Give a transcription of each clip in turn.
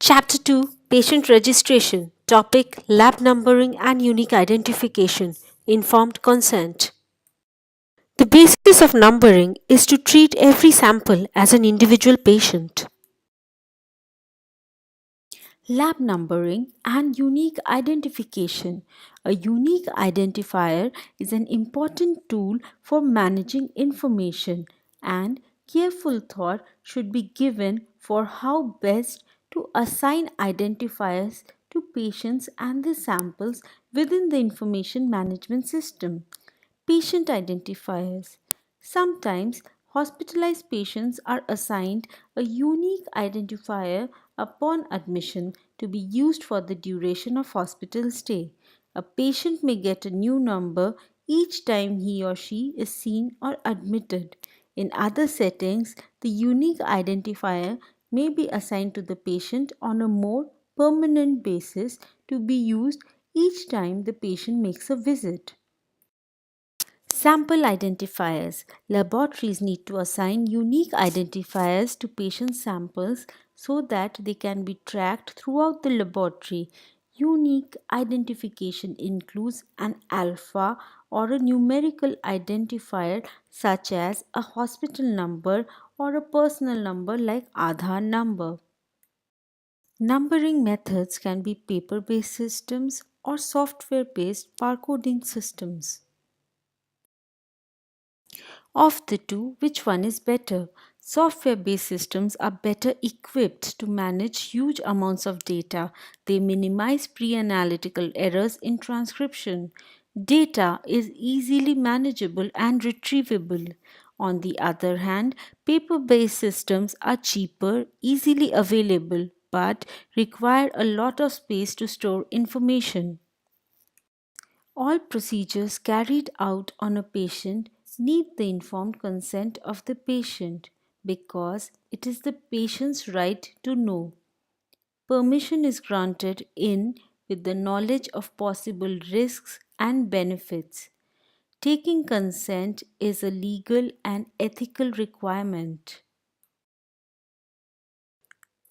Chapter 2 Patient Registration. Topic Lab Numbering and Unique Identification. Informed Consent. The basis of numbering is to treat every sample as an individual patient. Lab numbering and unique identification. A unique identifier is an important tool for managing information, and careful thought should be given for how best to assign identifiers to patients and the samples within the information management system. Patient identifiers. Sometimes hospitalized patients are assigned a unique identifier upon admission to be used for the duration of hospital stay. A patient may get a new number each time he or she is seen or admitted. In other settings, the unique identifier may be assigned to the patient on a more permanent basis to be used each time the patient makes a visit. Sample identifiers. Laboratories need to assign unique identifiers to patient samples so that they can be tracked throughout the laboratory. Unique identification includes an alpha or a numerical identifier such as a hospital number or a personal number like Aadhaar number. Numbering methods can be paper based systems or software based barcoding systems. Of the two, which one is better? Software based systems are better equipped to manage huge amounts of data. They minimize pre analytical errors in transcription. Data is easily manageable and retrievable. On the other hand, paper based systems are cheaper, easily available, but require a lot of space to store information. All procedures carried out on a patient need the informed consent of the patient because it is the patient's right to know. Permission is granted in with the knowledge of possible risks and benefits. Taking consent is a legal and ethical requirement.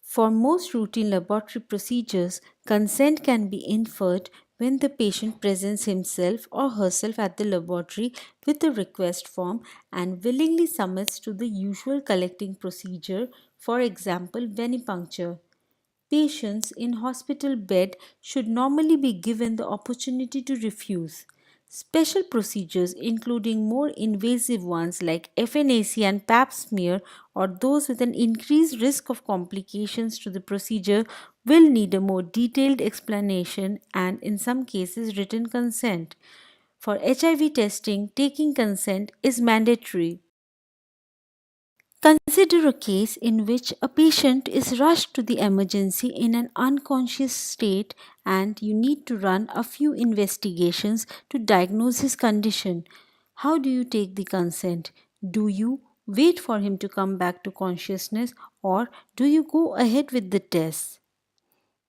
For most routine laboratory procedures, consent can be inferred when the patient presents himself or herself at the laboratory with a request form and willingly submits to the usual collecting procedure, for example, venipuncture. Patients in hospital bed should normally be given the opportunity to refuse. Special procedures, including more invasive ones like FNAC and pap smear, or those with an increased risk of complications to the procedure, will need a more detailed explanation and, in some cases, written consent. For HIV testing, taking consent is mandatory. Consider a case in which a patient is rushed to the emergency in an unconscious state and you need to run a few investigations to diagnose his condition. How do you take the consent? Do you wait for him to come back to consciousness or do you go ahead with the test?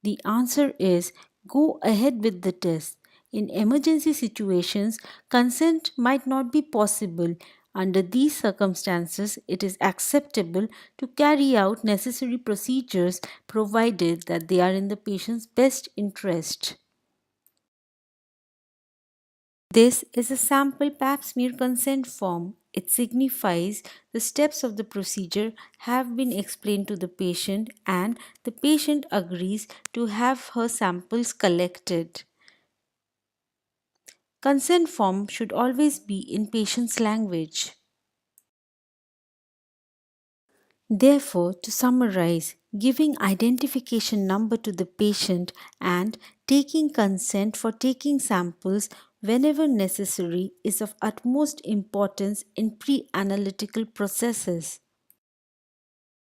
The answer is go ahead with the test. In emergency situations, consent might not be possible. Under these circumstances, it is acceptable to carry out necessary procedures provided that they are in the patient's best interest. This is a sample pap smear consent form. It signifies the steps of the procedure have been explained to the patient and the patient agrees to have her samples collected. Consent form should always be in patient's language. Therefore, to summarize, giving identification number to the patient and taking consent for taking samples whenever necessary is of utmost importance in pre-analytical processes.